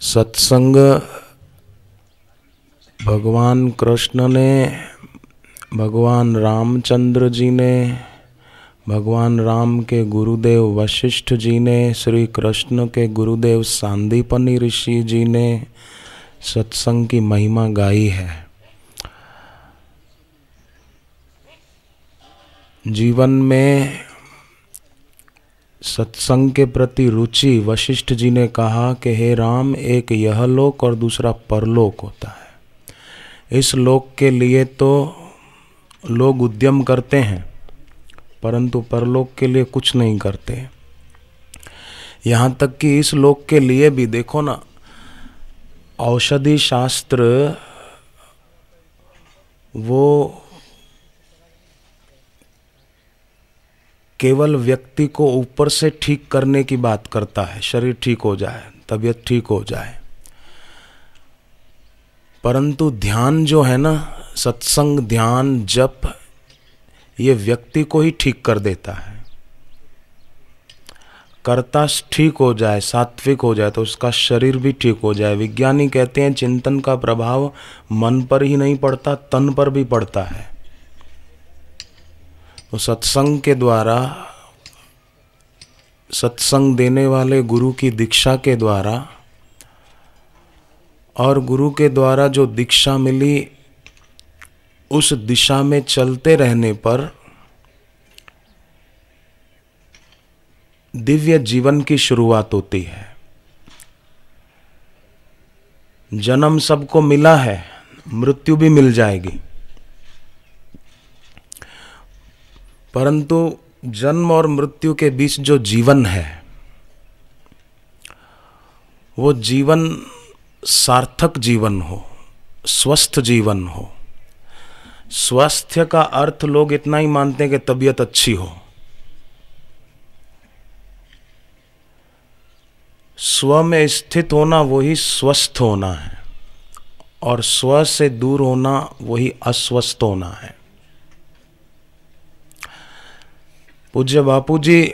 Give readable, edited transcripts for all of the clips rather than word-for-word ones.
सत्संग भगवान कृष्ण ने, भगवान रामचंद्र जी ने, भगवान राम के गुरुदेव वशिष्ठ जी ने, श्री कृष्ण के गुरुदेव सांदीपनी ऋषि जी ने सत्संग की महिमा गाई है। जीवन में सत्संग के प्रति रुचि, वशिष्ठ जी ने कहा कि हे राम, एक यह लोक और दूसरा परलोक होता है। इस लोक के लिए तो लोग उद्यम करते हैं, परंतु परलोक के लिए कुछ नहीं करते। यहाँ तक कि इस लोक के लिए भी देखो ना, औषधि शास्त्र वो केवल व्यक्ति को ऊपर से ठीक करने की बात करता है, शरीर ठीक हो जाए, तबीयत ठीक हो जाए। परंतु ध्यान जो है ना, सत्संग, ध्यान, जप, ये व्यक्ति को ही ठीक कर देता है। कर्ता ठीक हो जाए, सात्विक हो जाए, तो उसका शरीर भी ठीक हो जाए। विज्ञानी कहते हैं चिंतन का प्रभाव मन पर ही नहीं पड़ता, तन पर भी पड़ता है। तो सत्संग के द्वारा, सत्संग देने वाले गुरु की दीक्षा के द्वारा और गुरु के द्वारा जो दीक्षा मिली, उस दिशा में चलते रहने पर दिव्य जीवन की शुरुआत होती है। जन्म सबको मिला है, मृत्यु भी मिल जाएगी, परंतु जन्म और मृत्यु के बीच जो जीवन है, वो जीवन सार्थक जीवन हो, स्वस्थ जीवन हो। स्वास्थ्य का अर्थ लोग इतना ही मानते हैं कि तबीयत अच्छी हो। स्व में स्थित होना वही स्वस्थ होना है, और स्व से दूर होना वही अस्वस्थ होना है। पूज्य बापू जी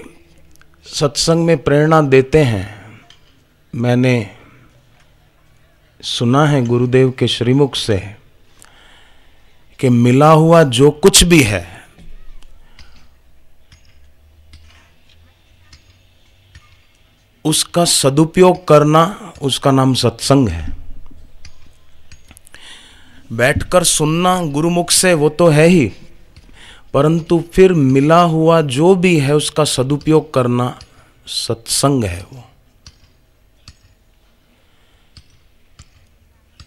सत्संग में प्रेरणा देते हैं। मैंने सुना है गुरुदेव के श्रीमुख से कि मिला हुआ जो कुछ भी है, उसका सदुपयोग करना, उसका नाम सत्संग है। बैठकर सुनना गुरुमुख से वो तो है ही, परंतु फिर मिला हुआ जो भी है उसका सदुपयोग करना सत्संग है वो।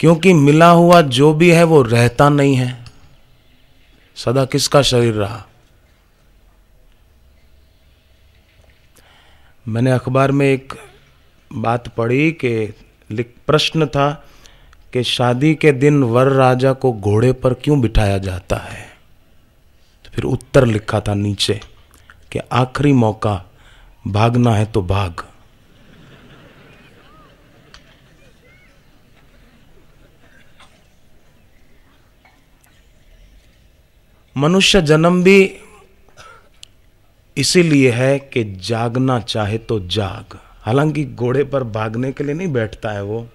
क्योंकि मिला हुआ जो भी है वो रहता नहीं है, सदा किसका शरीर रहा। मैंने अखबार में एक बात पढ़ी कि प्रश्न था कि शादी के दिन वर राजा को घोड़े पर क्यों बिठाया जाता है। तो फिर उत्तर लिखा था नीचे कि आखिरी मौका, भागना है तो भाग। मनुष्य जन्म भी इसीलिए है कि जागना चाहे तो जाग। हालांकि घोड़े पर भागने के लिए नहीं बैठता है वो,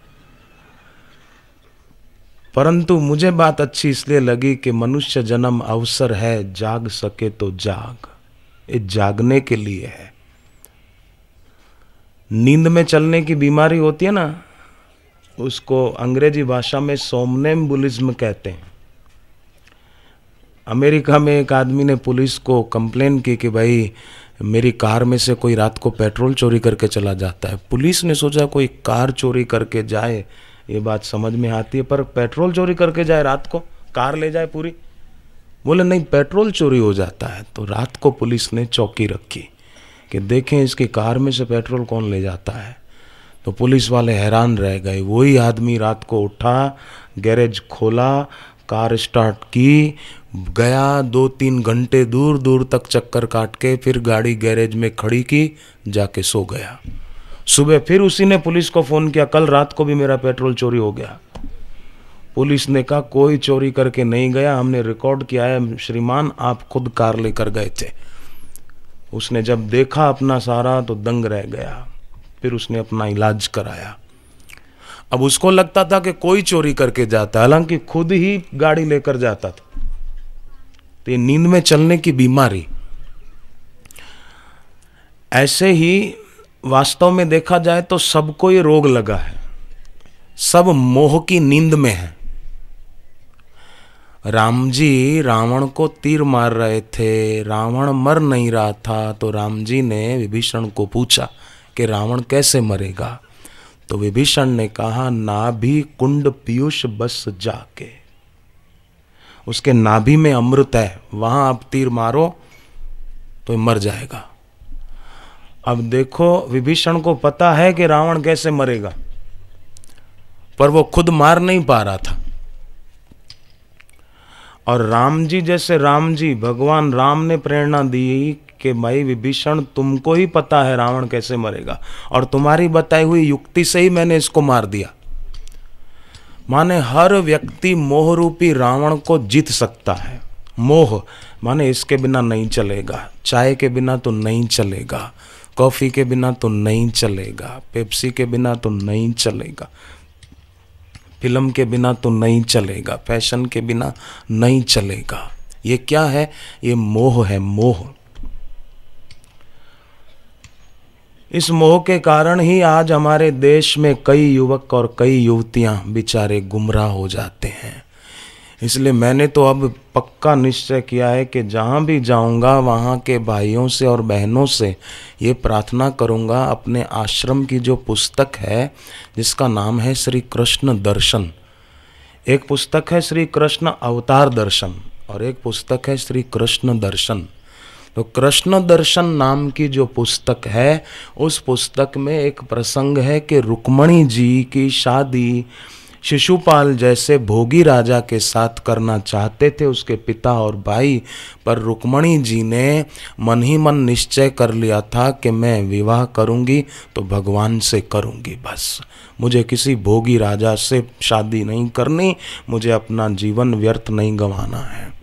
परंतु मुझे बात अच्छी इसलिए लगी कि मनुष्य जन्म अवसर है, जाग सके तो जाग। ये जागने के लिए है। नींद में चलने की बीमारी होती है ना, उसको अंग्रेजी भाषा में सोमनेम्बुलिज्म कहते हैं। अमेरिका में एक आदमी ने पुलिस को कंप्लेन की कि भाई मेरी कार में से कोई रात को पेट्रोल चोरी करके चला जाता है। पुलिस ने सोचा कोई कार चोरी करके जाए, ये बात समझ में आती है, पर पेट्रोल चोरी करके जाए रात को, कार ले जाए पूरी। बोले नहीं, पेट्रोल चोरी हो जाता है। तो रात को पुलिस ने चौकी रखी कि देखें इसकी कार में से पेट्रोल कौन ले जाता है। तो पुलिस वाले हैरान रह गए। वही आदमी रात को उठा, गैरेज खोला, कार स्टार्ट की, गया 2-3 घंटे दूर दूर तक चक्कर काट के फिर गाड़ी गैरेज में खड़ी की, जाके सो गया। सुबह फिर उसी ने पुलिस को फोन किया, कल रात को भी मेरा पेट्रोल चोरी हो गया। पुलिस ने कहा कोई चोरी करके नहीं गया, हमने रिकॉर्ड किया है श्रीमान, आप खुद कार लेकर गए थे। उसने जब देखा अपना सारा तो दंग रह गया। फिर उसने अपना इलाज कराया। अब उसको लगता था कि कोई चोरी करके जाता, हालांकि खुद ही गाड़ी लेकर जाता था। तो ये नींद में चलने की बीमारी। ऐसे ही वास्तव में देखा जाए तो सबको ये रोग लगा है, सब मोह की नींद में है। राम जी रावण को तीर मार रहे थे, रावण मर नहीं रहा था, तो राम जी ने विभीषण को पूछा कि रावण कैसे मरेगा। तो विभीषण ने कहा, नाभि कुंड पीयूष बस जाके, उसके नाभि में अमृत है, वहां आप तीर मारो तो मर जाएगा। अब देखो, विभीषण को पता है कि रावण कैसे मरेगा, पर वो खुद मार नहीं पा रहा था। और राम जी जैसे राम जी, भगवान राम ने प्रेरणा दी कि भाई विभीषण, तुमको ही पता है रावण कैसे मरेगा, और तुम्हारी बताई हुई युक्ति से ही मैंने इसको मार दिया। माने हर व्यक्ति मोह रूपी रावण को जीत सकता है। मोह माने इसके बिना नहीं चलेगा, चाय के बिना तो नहीं चलेगा, कॉफी के बिना तो नहीं चलेगा, पेप्सी के बिना तो नहीं चलेगा, फिल्म के बिना तो नहीं चलेगा, फैशन के बिना नहीं चलेगा। ये क्या है? ये मोह है, मोह। इस मोह के कारण ही आज हमारे देश में कई युवक और कई युवतियां बेचारे गुमराह हो जाते हैं। इसलिए मैंने तो अब पक्का निश्चय किया है कि जहाँ भी जाऊँगा वहाँ के भाइयों से और बहनों से ये प्रार्थना करूँगा, अपने आश्रम की जो पुस्तक है जिसका नाम है श्री कृष्ण दर्शन, एक पुस्तक है श्री कृष्ण अवतार दर्शन और एक पुस्तक है श्री कृष्ण दर्शन। तो कृष्ण दर्शन नाम की जो पुस्तक है, उस पुस्तक में एक प्रसंग है कि रुक्मणी जी की शादी शिशुपाल जैसे भोगी राजा के साथ करना चाहते थे उसके पिता और भाई, पर रुक्मणी जी ने मन ही मन निश्चय कर लिया था कि मैं विवाह करूंगी तो भगवान से करूंगी, बस मुझे किसी भोगी राजा से शादी नहीं करनी, मुझे अपना जीवन व्यर्थ नहीं गंवाना है।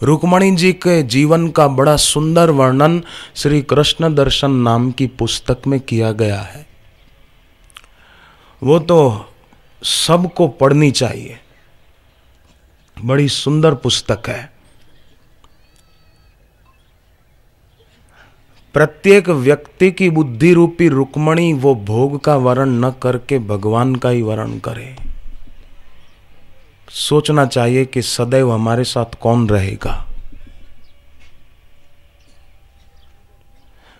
रुक्मणी जी के जीवन का बड़ा सुंदर वर्णन श्री कृष्ण दर्शन नाम की पुस्तक में किया गया है। वो तो सबको पढ़नी चाहिए, बड़ी सुंदर पुस्तक है। प्रत्येक व्यक्ति की बुद्धि रूपी रुक्मणी वो भोग का वर्ण न करके भगवान का ही वर्ण करे। सोचना चाहिए कि सदैव हमारे साथ कौन रहेगा।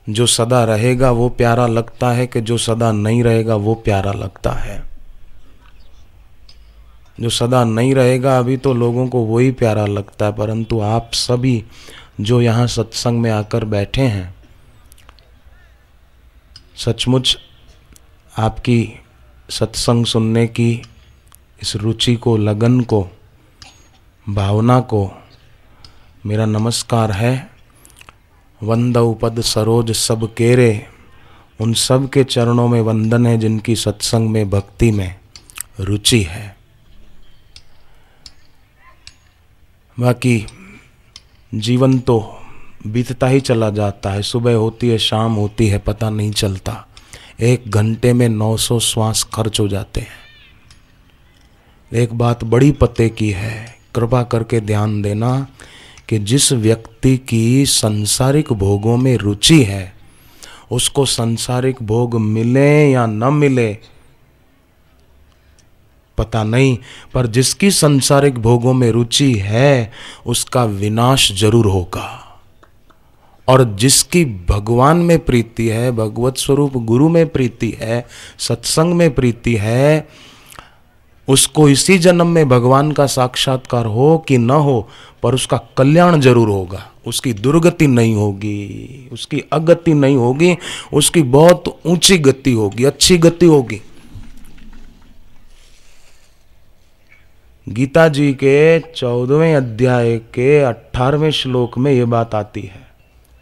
जो सदा रहेगा वो प्यारा लगता है कि जो सदा नहीं रहेगा वो प्यारा लगता है। जो सदा नहीं रहेगा अभी तो लोगों को वही प्यारा लगता है, परंतु आप सभी जो यहाँ सत्संग में आकर बैठे हैं, सचमुच आपकी सत्संग सुनने की इस रुचि को, लगन को, भावना को मेरा नमस्कार है। वंदौ पद सरोज सब केरे, उन सब के चरणों में वंदन है जिनकी सत्संग में, भक्ति में रुचि है। बाकी जीवन तो बीतता ही चला जाता है, सुबह होती है शाम होती है पता नहीं चलता। 1 घंटे में 900 श्वास खर्च हो जाते हैं। एक बात बड़ी पते की है, कृपा करके ध्यान देना कि जिस व्यक्ति की सांसारिक भोगों में रुचि है उसको सांसारिक भोग मिले या न मिले पता नहीं, पर जिसकी सांसारिक भोगों में रुचि है उसका विनाश जरूर होगा। और जिसकी भगवान में प्रीति है, भगवत स्वरूप गुरु में प्रीति है, सत्संग में प्रीति है, उसको इसी जन्म में भगवान का साक्षात्कार हो कि न हो, पर उसका कल्याण जरूर होगा। उसकी दुर्गति नहीं होगी, उसकी अगति नहीं होगी, उसकी बहुत ऊंची गति होगी, अच्छी गति होगी। गीता जी के 14वें अध्याय के 18वें श्लोक में ये बात आती है,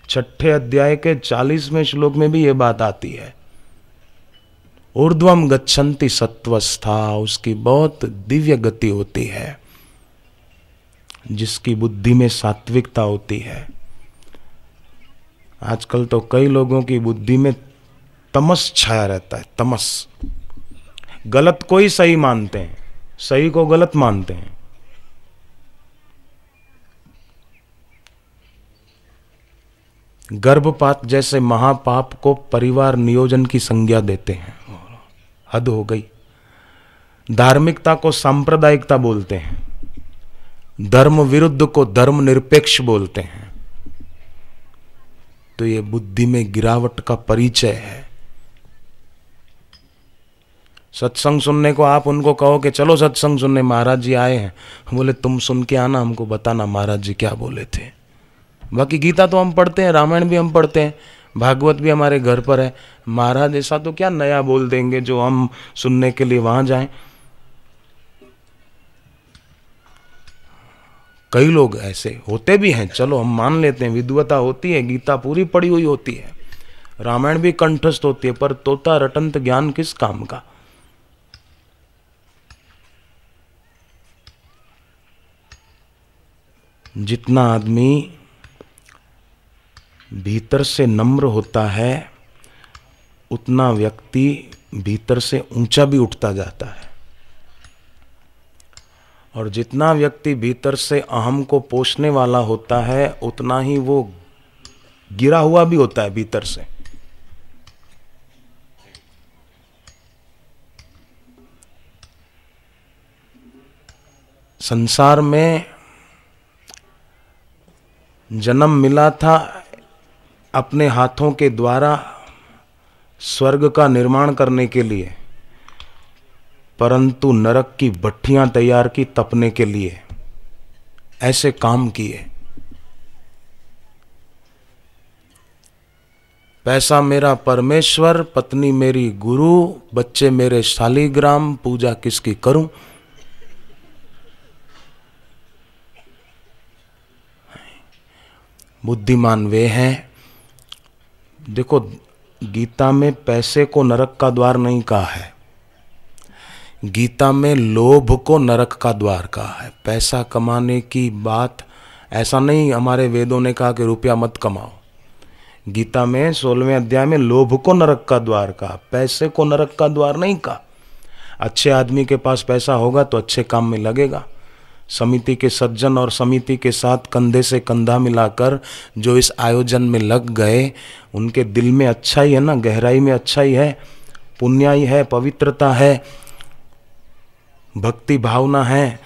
6ठे अध्याय के 40वें श्लोक में भी ये बात आती है। ऊर्ध्वम गच्छन्ति सत्वस्था, उसकी बहुत दिव्य गति होती है जिसकी बुद्धि में सात्विकता होती है। आजकल तो कई लोगों की बुद्धि में तमस छाया रहता है, तमस। गलत को ही सही मानते हैं, सही को गलत मानते हैं। गर्भपात जैसे महापाप को परिवार नियोजन की संज्ञा देते हैं। हद हो गई। धार्मिकता को सांप्रदायिकता बोलते हैं, धर्म विरुद्ध को धर्म निरपेक्ष बोलते हैं। तो ये बुद्धि में गिरावट का परिचय है। सत्संग सुनने को आप उनको कहो कि चलो सत्संग सुनने, महाराज जी आए हैं, बोले तुम सुन के आना, हमको बताना महाराज जी क्या बोले थे। बाकी गीता तो हम पढ़ते हैं, रामायण भी हम पढ़ते हैं, भागवत भी हमारे घर पर है। महाराज ऐसा तो क्या नया बोल देंगे जो हम सुनने के लिए वहां जाएं। कई लोग ऐसे होते भी हैं, चलो हम मान लेते हैं, विद्वता होती है, गीता पूरी पढ़ी हुई होती है, रामायण भी कंठस्थ होती है, पर तोता रटंत ज्ञान किस काम का। जितना आदमी भीतर से नम्र होता है उतना व्यक्ति भीतर से ऊंचा भी उठता जाता है, और जितना व्यक्ति भीतर से अहम को पोषने वाला होता है उतना ही वो गिरा हुआ भी होता है भीतर से। संसार में जन्म मिला था अपने हाथों के द्वारा स्वर्ग का निर्माण करने के लिए, परंतु नरक की भट्ठियां तैयार की तपने के लिए। ऐसे काम किए। पैसा मेरा परमेश्वर, पत्नी मेरी गुरु, बच्चे मेरे शालीग्राम, पूजा किसकी करूं। बुद्धिमान वे हैं। देखो, गीता में पैसे को नरक का द्वार नहीं कहा है, गीता में लोभ को नरक का द्वार कहा है। पैसा कमाने की बात ऐसा नहीं, हमारे वेदों ने कहा कि रुपया मत कमाओ। गीता में 16वें अध्याय में लोभ को नरक का द्वार कहा, पैसे को नरक का द्वार नहीं कहा। अच्छे आदमी के पास पैसा होगा तो अच्छे काम में लगेगा। समिति के सज्जन और समिति के साथ कंधे से कंधा मिलाकर जो इस आयोजन में लग गए, उनके दिल में अच्छाई है ना, गहराई में अच्छाई है, पुण्याई है, पवित्रता है, भक्ति भावना है।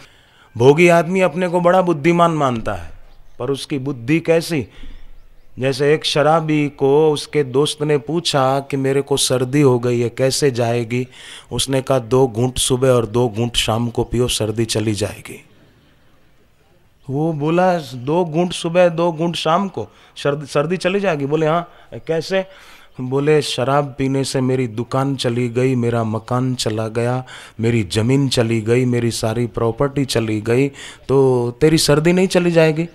भोगी आदमी अपने को बड़ा बुद्धिमान मानता है, पर उसकी बुद्धि कैसी। जैसे एक शराबी को उसके दोस्त ने पूछा कि मेरे को सर्दी हो गई है, कैसे जाएगी। उसने कहा 2 घूंट सुबह और 2 घूंट शाम को पियो, सर्दी चली जाएगी। वो बोला 2 घूंट सुबह 2 घूंट शाम को सर्दी चली जाएगी। बोले हाँ, कैसे। बोले शराब पीने से मेरी दुकान चली गई, मेरा मकान चला गया, मेरी जमीन चली गई, मेरी सारी प्रॉपर्टी चली गई, तो तेरी सर्दी नहीं चली जाएगी।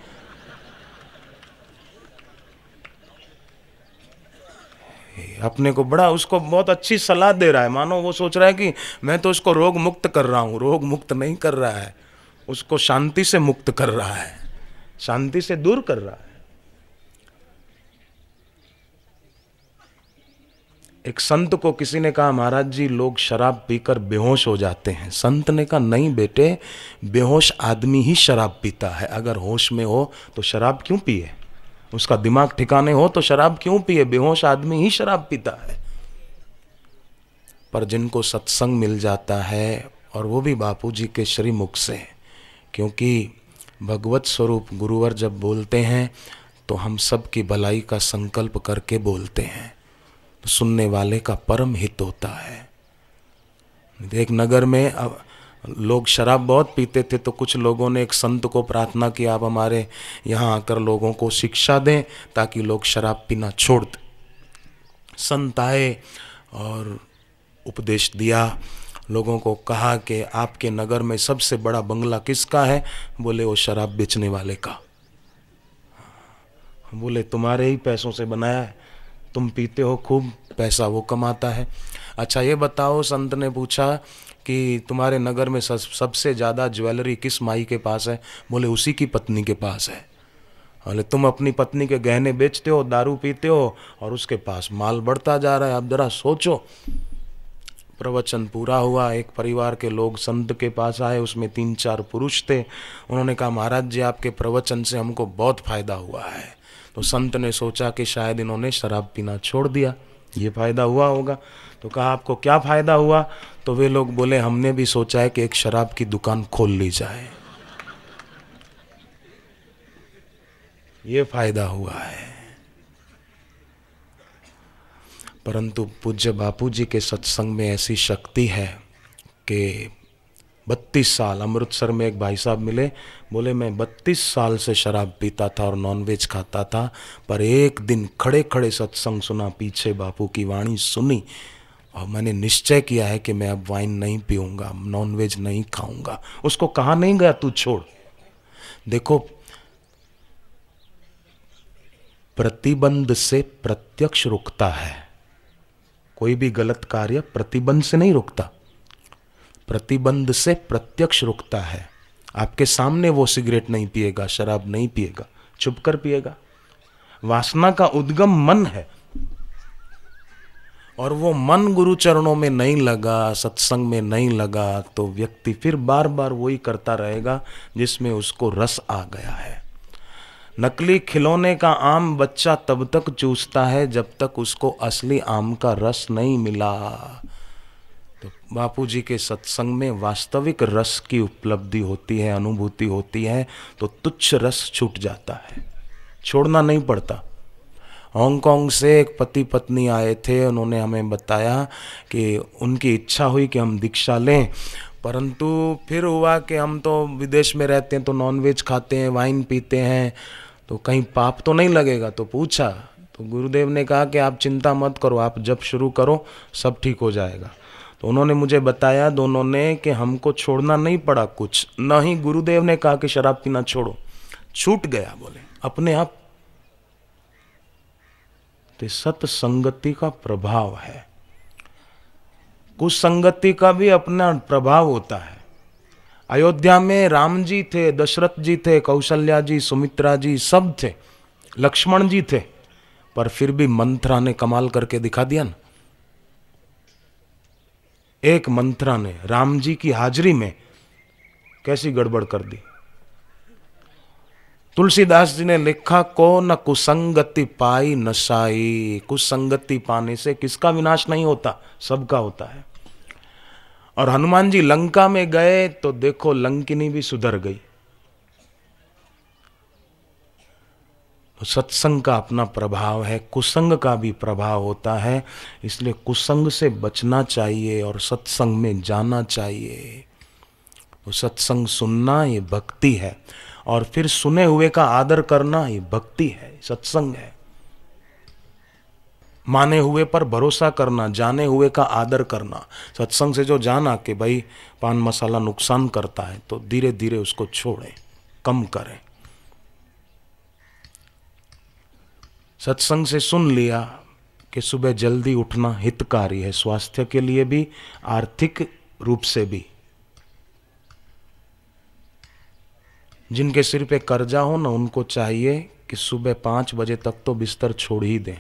अपने को बड़ा, उसको बहुत अच्छी सलाह दे रहा है, मानो वो सोच रहा है कि मैं तो उसको रोग मुक्त कर रहा हूं। रोग मुक्त नहीं कर रहा है, उसको शांति से मुक्त कर रहा है, शांति से दूर कर रहा है। एक संत को किसी ने कहा महाराज जी लोग शराब पीकर बेहोश हो जाते हैं। संत ने कहा नहीं बेटे, बेहोश आदमी ही शराब पीता है। अगर होश में हो तो शराब क्यों पिए, उसका दिमाग ठिकाने हो तो शराब क्यों पिए। बेहोश आदमी ही शराब पीता है। पर जिनको सत्संग मिल जाता है, और वो भी बापू जी के श्रीमुख से, क्योंकि भगवत स्वरूप गुरुवर जब बोलते हैं तो हम सब की भलाई का संकल्प करके बोलते हैं, तो सुनने वाले का परम हित होता है। एक नगर में लोग शराब बहुत पीते थे, तो कुछ लोगों ने एक संत को प्रार्थना की आप हमारे यहाँ आकर लोगों को शिक्षा दें ताकि लोग शराब पीना छोड़ दें। संत आए और उपदेश दिया, लोगों को कहा कि आपके नगर में सबसे बड़ा बंगला किसका है। बोले वो शराब बेचने वाले का। बोले तुम्हारे ही पैसों से बनाया है, तुम पीते हो खूब, पैसा वो कमाता है। अच्छा ये बताओ, संत ने पूछा कि तुम्हारे नगर में सबसे ज़्यादा ज्वेलरी किस माई के पास है। बोले उसी की पत्नी के पास है। बोले तुम अपनी पत्नी के गहने बेचते हो, दारू पीते हो, और उसके पास माल बढ़ता जा रहा है। अब जरा सोचो, प्रवचन पूरा हुआ, एक परिवार के लोग संत के पास आए, उसमें 3-4 पुरुष थे। उन्होंने कहा महाराज जी आपके प्रवचन से हमको बहुत फायदा हुआ है। तो संत ने सोचा कि शायद इन्होंने शराब पीना छोड़ दिया, ये फायदा हुआ होगा। तो कहा आपको क्या फायदा हुआ? तो वे लोग बोले हमने भी सोचा है कि एक शराब की दुकान खोल ली जाए, ये फायदा हुआ है। परंतु पूज्य बापू जी के सत्संग में ऐसी शक्ति है कि 32 साल, अमृतसर में एक भाई साहब मिले, बोले मैं 32 साल से शराब पीता था और नॉनवेज खाता था, पर एक दिन खड़े खड़े सत्संग सुना, पीछे बापू की वाणी सुनी और मैंने निश्चय किया है कि मैं अब वाइन नहीं पीऊंगा, नॉनवेज नहीं खाऊंगा। उसको कहा नहीं गया तू छोड़। देखो, प्रतिबंध से प्रत्यक्ष रुकता है, कोई भी गलत कार्य प्रतिबंध से नहीं रुकता, प्रतिबंध से प्रत्यक्ष रुकता है। आपके सामने वो सिगरेट नहीं पिएगा, शराब नहीं पिएगा, चुप कर पिएगा। वासना का उद्गम मन है, और वो मन गुरु चरणों में नहीं लगा, सत्संग में नहीं लगा, तो व्यक्ति फिर बार बार वही करता रहेगा जिसमें उसको रस आ गया है। नकली खिलौने का आम बच्चा तब तक चूसता है जब तक उसको असली आम का रस नहीं मिला। तो बापू जी के सत्संग में वास्तविक रस की उपलब्धि होती है, अनुभूति होती है, तो तुच्छ रस छूट जाता है, छोड़ना नहीं पड़ता। हांगकांग से एक पति पत्नी आए थे, उन्होंने हमें बताया कि उनकी इच्छा हुई कि हम दीक्षा लें, परंतु फिर हुआ कि हम तो विदेश में रहते हैं तो नॉनवेज खाते हैं, वाइन पीते हैं, तो कहीं पाप तो नहीं लगेगा। तो पूछा, तो गुरुदेव ने कहा कि आप चिंता मत करो, आप जब शुरू करो सब ठीक हो जाएगा। तो उन्होंने मुझे बताया दोनों ने कि हमको छोड़ना नहीं पड़ा कुछ, न ही गुरुदेव ने कहा कि शराब पीना छोड़ो, छूट गया बोले अपने आप। तो सत्संगति का प्रभाव है, कुसंगति का भी अपना प्रभाव होता है। अयोध्या में राम जी थे, दशरथ जी थे, कौशल्या जी, सुमित्रा जी सब थे, लक्ष्मण जी थे, पर फिर भी मंथरा ने कमाल करके दिखा दिया ना। एक मंथरा ने राम जी की हाजिरी में कैसी गड़बड़ कर दी। तुलसीदास जी ने लिखा, को न कुसंगति पाई नशाई। कुसंगति पाने से किसका विनाश नहीं होता, सबका होता है। और हनुमान जी लंका में गए तो देखो लंकिनी भी सुधर गई। तो सत्संग का अपना प्रभाव है, कुसंग का भी प्रभाव होता है, इसलिए कुसंग से बचना चाहिए और सत्संग में जाना चाहिए। तो सत्संग सुनना ये भक्ति है, और फिर सुने हुए का आदर करना ये भक्ति है, सत्संग है। माने हुए पर भरोसा करना, जाने हुए का आदर करना। सत्संग से जो जाना कि भाई पान मसाला नुकसान करता है, तो धीरे धीरे उसको छोड़ें, कम करें। सत्संग से सुन लिया कि सुबह जल्दी उठना हितकारी है, स्वास्थ्य के लिए भी, आर्थिक रूप से भी। जिनके सिर पे कर्जा हो ना, उनको चाहिए कि सुबह 5 बजे तक तो बिस्तर छोड़ ही दें।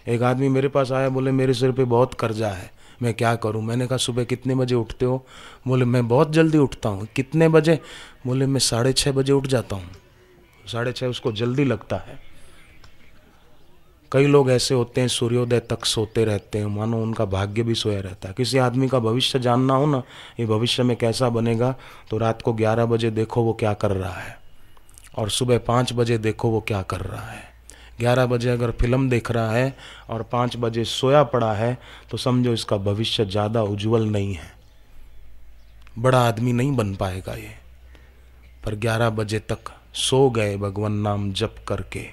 एक आदमी मेरे पास आया, बोले मेरे सिर पे बहुत कर्जा है, मैं क्या करूं? मैंने कहा सुबह कितने बजे उठते हो? बोले मैं बहुत जल्दी उठता हूं। कितने बजे? बोले मैं 6:30 बजे उठ जाता हूं। 6:30 उसको जल्दी लगता है। कई लोग ऐसे होते हैं सूर्योदय तक सोते रहते हैं, मानो उनका भाग्य भी सोया रहता है। किसी आदमी का भविष्य जानना हो ना, ये भविष्य में कैसा बनेगा, तो रात को 11 बजे देखो वो क्या कर रहा है, और सुबह 5 बजे देखो वो क्या कर रहा है। 11 बजे अगर फिल्म देख रहा है और 5 बजे सोया पड़ा है, तो समझो इसका भविष्य ज़्यादा उज्जवल नहीं है, बड़ा आदमी नहीं बन पाएगा ये। पर 11 बजे तक सो गए भगवान नाम जप करके,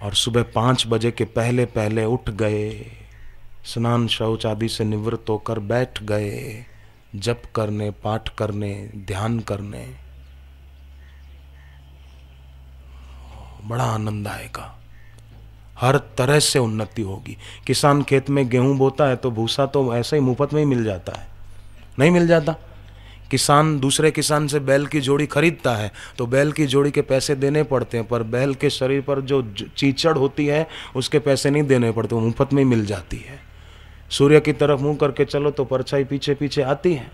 और सुबह 5 बजे के पहले पहले उठ गए, स्नान शौच आदि से निवृत्त होकर बैठ गए, जप करने, पाठ करने, ध्यान करने, बड़ा आनंद आएगा, हर तरह से उन्नति होगी। किसान खेत में गेहूं बोता है तो भूसा तो ऐसे ही मुफ्त में ही मिल जाता है, नहीं मिल जाता। किसान दूसरे किसान से बैल की जोड़ी खरीदता है तो बैल की जोड़ी के पैसे देने पड़ते हैं, पर बैल के शरीर पर जो चीचड़ होती है उसके पैसे नहीं देने पड़ते, वो मुफ्त में ही मिल जाती है। सूर्य की तरफ मुंह करके चलो तो परछाई पीछे पीछे आती है।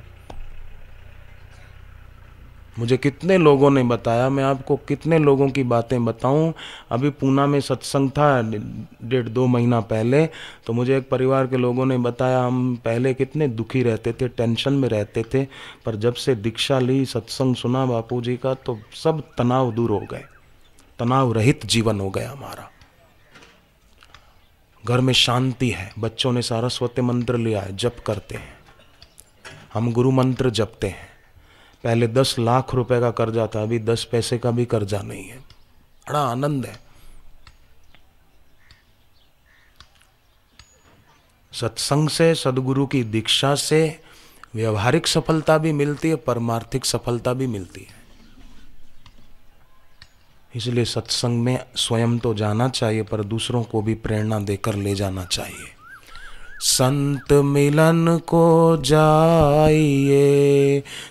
मुझे कितने लोगों ने बताया, मैं आपको कितने लोगों की बातें बताऊं। अभी पूना में सत्संग था 1.5-2 महीना पहले, तो मुझे एक परिवार के लोगों ने बताया हम पहले कितने दुखी रहते थे, टेंशन में रहते थे, पर जब से दीक्षा ली, सत्संग सुना बापू जी का, तो सब तनाव दूर हो गए, तनाव रहित जीवन हो गया हमारा। घर में शांति है, बच्चों ने सरस्वती मंत्र लिया है, जप करते हैं, हम गुरु मंत्र जपते हैं। पहले 10 लाख रुपए का कर्जा था, अभी 10 पैसे का भी कर्जा नहीं है। बड़ा आनंद है। सत्संग से, सदगुरु की दीक्षा से व्यवहारिक सफलता भी मिलती है, परमार्थिक सफलता भी मिलती है। इसलिए सत्संग में स्वयं तो जाना चाहिए, पर दूसरों को भी प्रेरणा देकर ले जाना चाहिए। संत मिलन को जाइए,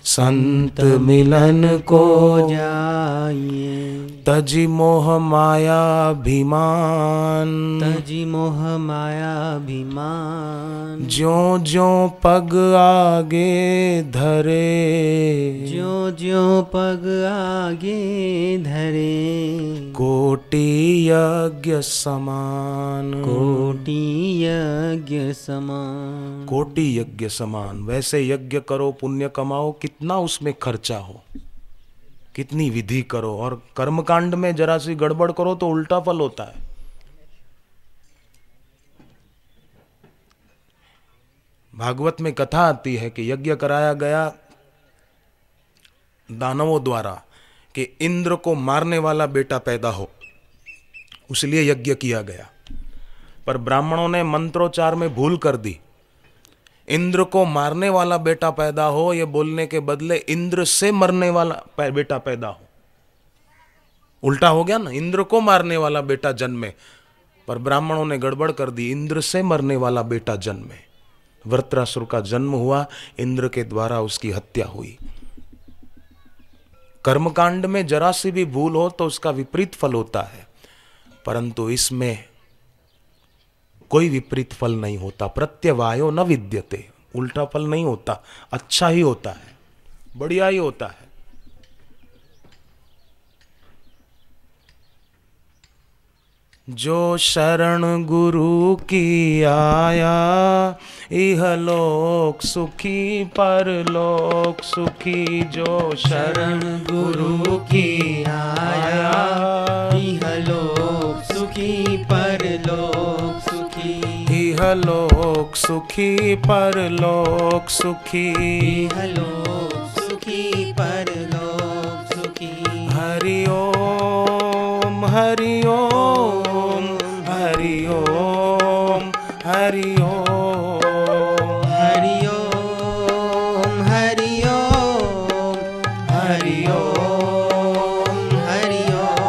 संत मिलन को जाइए, तजी मोह माया अभिमान, तजी मोह माया अभिमान, ज्यों ज्यों पग आगे धरे, ज्यों ज्यों पग आगे धरे, कोटि यज्ञ समान, कोटि यज्ञ समान, कोटि यज्ञ समान। वैसे यज्ञ करो, पुण्य कमाओ, कितना उसमें खर्चा हो, कितनी विधि करो, और कर्मकांड में जरा सी गड़बड़ करो तो उल्टा फल होता है। भागवत में कथा आती है कि यज्ञ कराया गया दानवों द्वारा कि इंद्र को मारने वाला बेटा पैदा हो, उसलिए यज्ञ किया गया। पर ब्राह्मणों ने मंत्रोच्चार में भूल कर दी, इंद्र को मारने वाला बेटा पैदा हो ये बोलने के बदले इंद्र से मरने वाला बेटा पैदा हो। उल्टा हो गया ना, इंद्र को मारने वाला बेटा जन्मे, पर ब्राह्मणों ने गड़बड़ कर दी, इंद्र से मरने वाला बेटा जन्मे। वृत्रासुर का जन्म हुआ, इंद्र के द्वारा उसकी हत्या हुई। कर्मकांड में जरा सी भी भूल हो तो उसका विपरीत फल होता है, परंतु इसमें कोई विपरीत फल नहीं होता। प्रत्यवायो न विद्यते, उल्टा फल नहीं होता, अच्छा ही होता है, बढ़िया ही होता है। जो शरण गुरु की आया, इहलोक सुखी परलोक सुखी। जो शरण गुरु की आया, इहलोक सुखी परलोक सुखी। इहलोक सुखी परलोक सुखी, इहलोक सुखी परलोक सुखी। हरि ओम हरि ओम हरि ओम हरि ओम हरि ओम हरि ओम हरि ओम हरि ओम।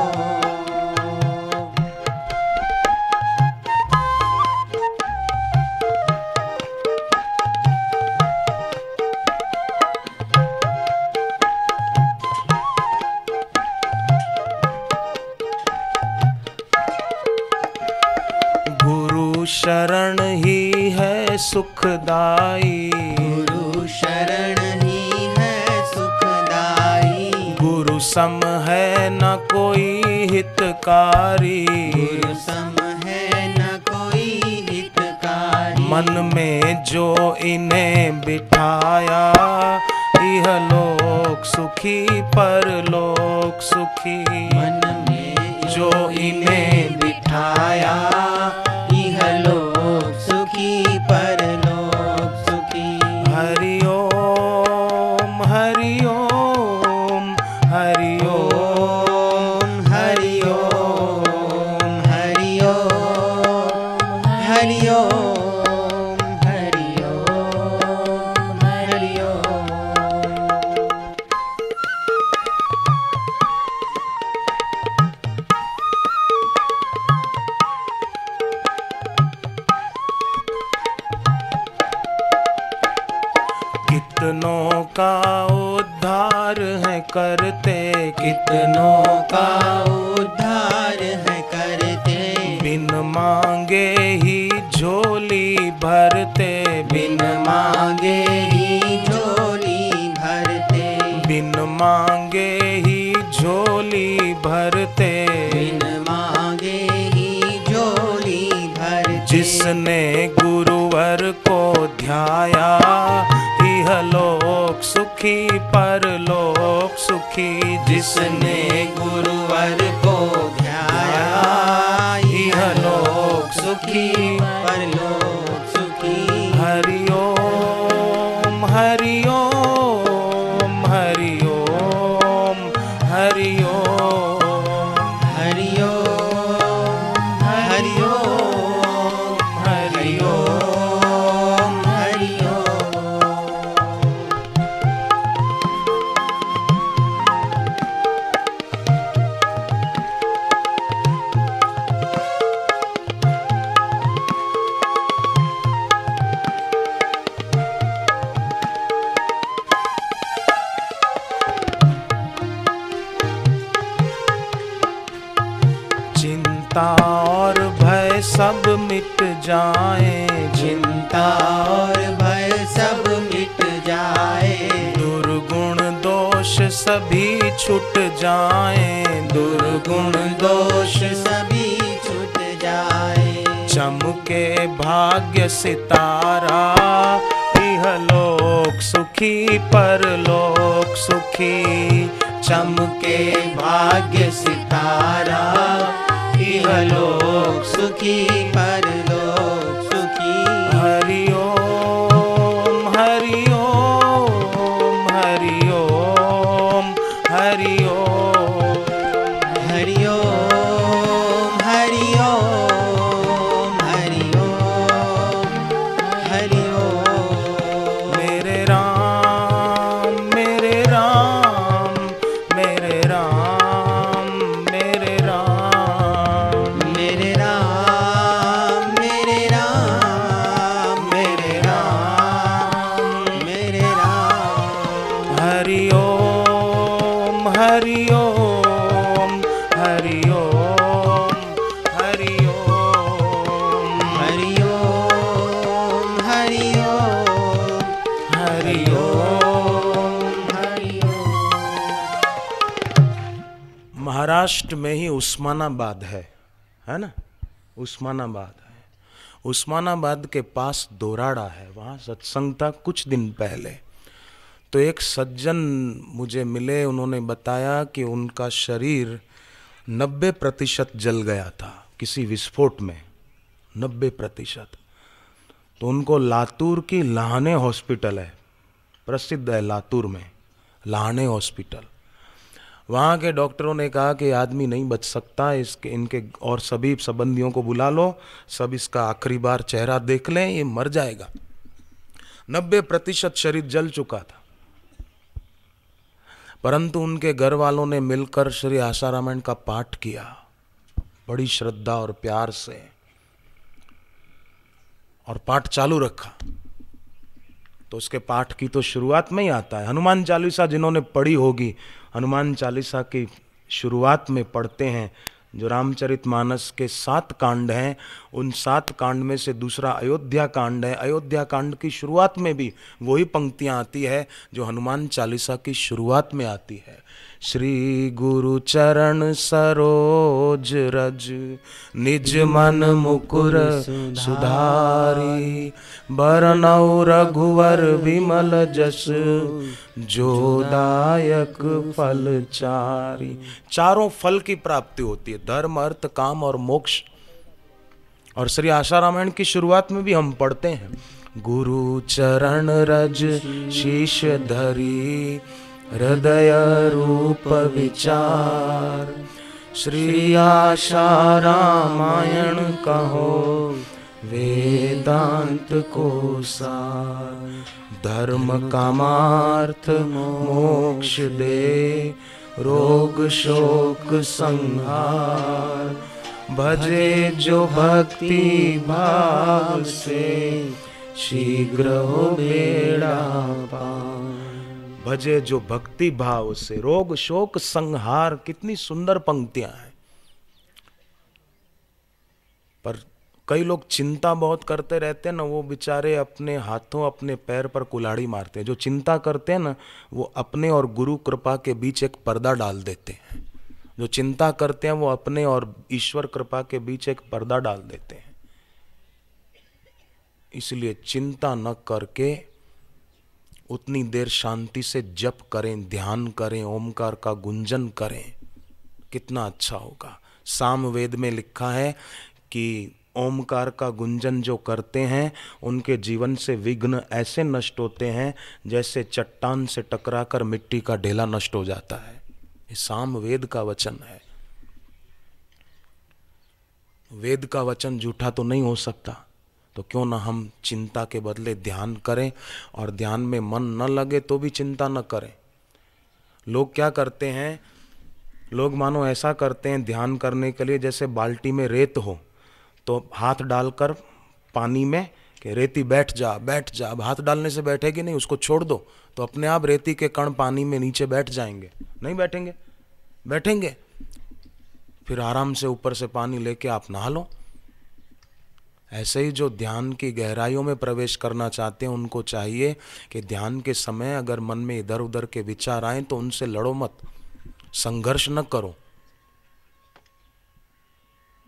गुरु शरण ही है सुखदाई, गुरु शरण ही है सुखदाई। गुरु सम है न कोई हितकारी, गुरु सम है न कोई हितकारी। मन में जो इन्हें बिठाया, इहलोक सुखी परलोक सुखी। मन में जो इन्हें बिठाया, इहलोक सुखी परलोक सुखी। हरि ओम हरि ओम हरि ओम हरि ओम हरि ओम हरि ओम हरि ओम हरि ओम। कितनों का उद्धार है करते, कितनों का उद्धार है करते। बिन मांगे ही झोली भरते, बिन मांगे ही झोली भरते, बिन मांगे ही झोली भरते, बिन मांगे ही झोली भरते। जिसने गुरुवर को ध्याया, इहलोक सुखी परलोक सुखी। जिसने गुरुवर को ध्याया, इहलोक सुखी परलोक सुखी। हरि ओम हरि ओम हरि ओम हरि ओम हरि ओम हरि ओम हरि ओम हरि ओम। चिंता और भय सब मिट जाए, चिंता और भय सब मिट जाए, दुर्गुण दोष सभी छूट जाए, दुर्गुण दोष सभी छूट जाए। चमके भाग्य सितारा, इहलोक सुखी परलोक सुखी। चमके भाग्य सितारा, इहलोक सुखी परलोक सुखी। हरि ओम हरि ओम हरि ओम हरि ओम हरि ओम हरि ओम हरि ओम हरि ओम। मेरे राम मेरे राम मेरे राम मेरे राम मेरे राम मेरे राम मेरे राम मेरे राम। हरि ओम हरि ओम हरि ओम हरि ओम हरि ओम हरि ओम हरि ओम। हरि ओम। महाराष्ट्र में ही उस्मानाबाद है ना? उस्मानाबाद है। उस्मानाबाद के पास दोराड़ा है, वहाँ सत्संग था कुछ दिन पहले। तो एक सज्जन मुझे मिले, उन्होंने बताया कि उनका शरीर 90% जल गया था किसी विस्फोट में, 90%। तो उनको लातूर की लाहने हॉस्पिटल है, प्रसिद्ध है लातूर में लाहने हॉस्पिटल। वहाँ के डॉक्टरों ने कहा कि आदमी नहीं बच सकता, इसके इनके और सभी संबंधियों को बुला लो, सब इसका आखिरी बार चेहरा देख लें, ये मर जाएगा। 90% शरीर जल चुका था। परंतु उनके घर वालों ने मिलकर श्री आशारामायण का पाठ किया बड़ी श्रद्धा और प्यार से, और पाठ चालू रखा। तो उसके पाठ की तो शुरुआत में ही आता है हनुमान चालीसा। जिन्होंने पढ़ी होगी, हनुमान चालीसा की शुरुआत में पढ़ते हैं जो रामचरितमानस के 7 कांड हैं, उन 7 कांड में से दूसरा अयोध्या कांड है। अयोध्या कांड की शुरुआत में भी वही पंक्तियां आती है जो हनुमान चालीसा की शुरुआत में आती है। श्री गुरु चरण सरोज रज, निज मन मुकुर सुधारी, बरनउँ रघुवर विमल जस, जो दायक फल चारी। चारों फल की प्राप्ति होती है, धर्म अर्थ काम और मोक्ष। और श्री आशारामायण की शुरुआत में भी हम पढ़ते हैं, गुरु चरण रज शीश धरी, हृदय रूप विचार, श्री आशा रामायण कहो, वेदांत को सार। धर्म कामार्थ मोक्ष दे, रोग शोक संहार, भजे जो भक्ति भाव से, शीघ्र हो बेड़ा पार। भजे जो भक्ति भाव से, रोग शोक संहार। कितनी सुंदर पंक्तियां हैं। पर कई लोग चिंता बहुत करते रहते हैं ना, वो बेचारे अपने हाथों अपने पैर पर कुल्हाड़ी मारते हैं। जो चिंता करते हैं ना, वो अपने और गुरु कृपा के बीच एक पर्दा डाल देते हैं। जो चिंता करते हैं वो अपने और ईश्वर कृपा के बीच एक पर्दा डाल देते हैं। इसलिए चिंता न करके उतनी देर शांति से जप करें, ध्यान करें, ओमकार का गुंजन करें, कितना अच्छा होगा। सामवेद में लिखा है कि ओमकार का गुंजन जो करते हैं उनके जीवन से विघ्न ऐसे नष्ट होते हैं जैसे चट्टान से टकराकर मिट्टी का ढेला नष्ट हो जाता है। ये सामवेद का वचन है। वेद का वचन झूठा तो नहीं हो सकता, तो क्यों ना हम चिंता के बदले ध्यान करें, और ध्यान में मन न लगे तो भी चिंता न करें। लोग क्या करते हैं, लोग मानो ऐसा करते हैं ध्यान करने के लिए जैसे बाल्टी में रेत हो तो हाथ डालकर पानी में कि रेती बैठ जा बैठ जा। अब हाथ डालने से बैठेगी नहीं, उसको छोड़ दो तो अपने आप रेती के कण पानी में नीचे बैठ जाएंगे। नहीं बैठेंगे? बैठेंगे। फिर आराम से ऊपर से पानी लेके आप नहा लो। ऐसे ही जो ध्यान की गहराइयों में प्रवेश करना चाहते हैं उनको चाहिए कि ध्यान के समय अगर मन में इधर उधर के विचार आए तो उनसे लड़ो मत, संघर्ष न करो,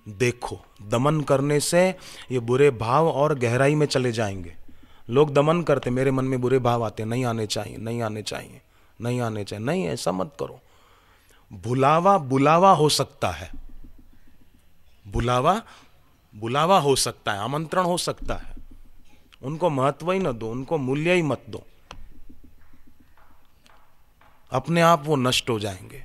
देखो। दमन करने से ये बुरे भाव और गहराई में चले जाएंगे। लोग दमन करते, मेरे मन में बुरे भाव आते, नहीं आने चाहिए, नहीं आने चाहिए, नहीं आने चाहिए। नहीं, ऐसा मत करो। बुलावा बुलावा हो सकता है, बुलावा बुलावा हो सकता है, आमंत्रण हो सकता है। उनको महत्व ही न दो, उनको मूल्य ही मत दो, अपने आप वो नष्ट हो जाएंगे।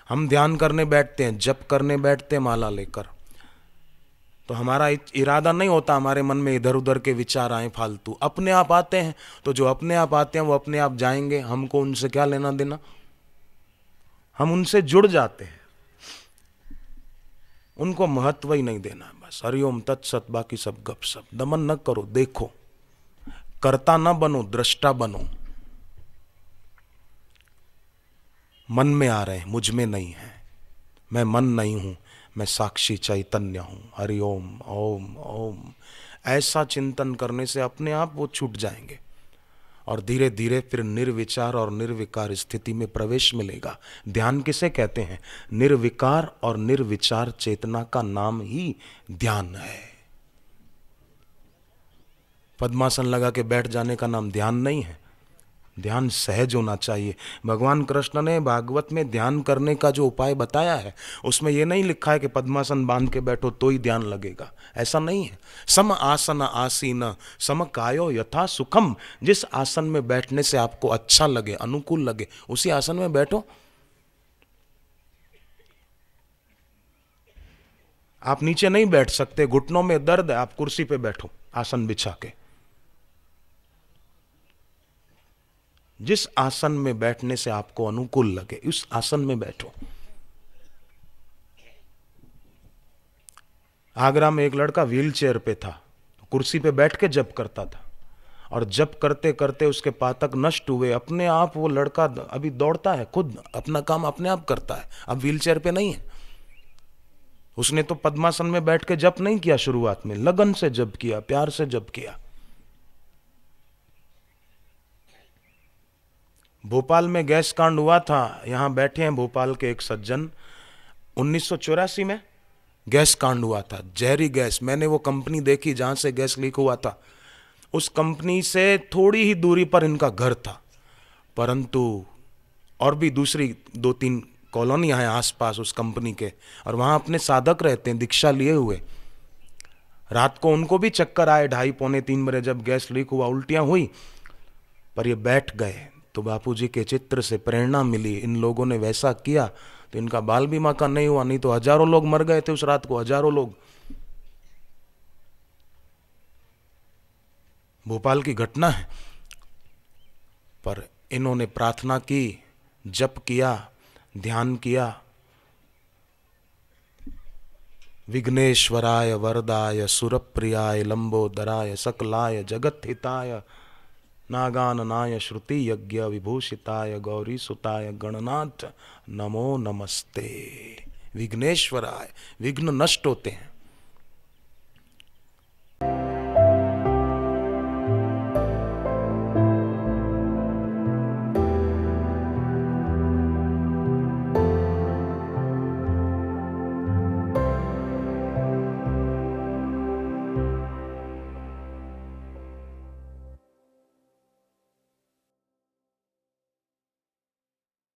हम ध्यान करने बैठते हैं, जप करने बैठते हैं माला लेकर, तो हमारा इरादा नहीं होता हमारे मन में इधर उधर के विचार आए फालतू, अपने आप आते हैं। तो जो अपने आप आते हैं वो अपने आप जाएंगे, हमको उनसे क्या लेना देना। हम उनसे जुड़ जाते हैं, उनको महत्व ही नहीं देना। बस हरिओम तत्सत, बाकी सब गपशप। दमन न करो, देखो। कर्ता न बनो, दृष्टा बनो। मन में आ रहे हैं, मुझ में नहीं है, मैं मन नहीं हूं, मैं साक्षी चैतन्य हूं। हरिओम ओम ओम। ऐसा चिंतन करने से अपने आप वो छूट जाएंगे और धीरे धीरे फिर निर्विचार और निर्विकार स्थिति में प्रवेश मिलेगा। ध्यान किसे कहते हैं? निर्विकार और निर्विचार चेतना का नाम ही ध्यान है। पद्मासन लगा के बैठ जाने का नाम ध्यान नहीं है। ध्यान सहज होना चाहिए। भगवान कृष्ण ने भागवत में ध्यान करने का जो उपाय बताया है उसमें यह नहीं लिखा है कि पद्मासन बांध के बैठो तो ही ध्यान लगेगा, ऐसा नहीं है। सम आसन आसीन सम कायो यथा सुखम। जिस आसन में बैठने से आपको अच्छा लगे, अनुकूल लगे, उसी आसन में बैठो। आप नीचे नहीं बैठ सकते, घुटनों में दर्द है, आप कुर्सी पे बैठो आसन बिछा के। जिस आसन में बैठने से आपको अनुकूल लगे उस आसन में बैठो। आगरा में एक लड़का व्हील चेयर पे था, कुर्सी पे बैठ के जप करता था, और जप करते करते उसके पातक नष्ट हुए। अपने आप वो लड़का अभी दौड़ता है, खुद अपना काम अपने आप करता है, अब व्हील चेयर पे नहीं है। उसने तो पद्मासन में बैठ के जप नहीं किया, शुरुआत में लगन से जप किया, प्यार से जप किया। भोपाल में गैस कांड हुआ था, यहां बैठे हैं भोपाल के एक सज्जन। 1984 में गैस कांड हुआ था, जहरी गैस। मैंने वो कंपनी देखी जहां से गैस लीक हुआ था। उस कंपनी से थोड़ी ही दूरी पर इनका घर था, परंतु और भी दूसरी 2-3 कॉलोनियां हैं आसपास उस कंपनी के, और वहां अपने साधक रहते हैं दीक्षा लिए हुए। रात को उनको भी चक्कर आए, 2:30-3 बजे जब गैस लीक हुआ, उल्टियां हुई, पर ये बैठ गए। तो बापूजी के चित्र से प्रेरणा मिली, इन लोगों ने वैसा किया तो इनका बाल बीमा का नहीं हुआ, नहीं तो हजारों लोग मर गए थे उस रात को, हजारों लोग। भोपाल की घटना है, पर इन्होंने प्रार्थना की, जप किया, ध्यान किया। विघ्नेश्वराय वरदाय सुरप्रियाय लंबोदराय सकलाय जगत हिताय नागाननाय श्रुति यज्ञ विभूषिताय गौरी सुताय गणनाथ नमो नमस्ते। विघ्नेश्वराय, विघ्न नष्ट होते हैं।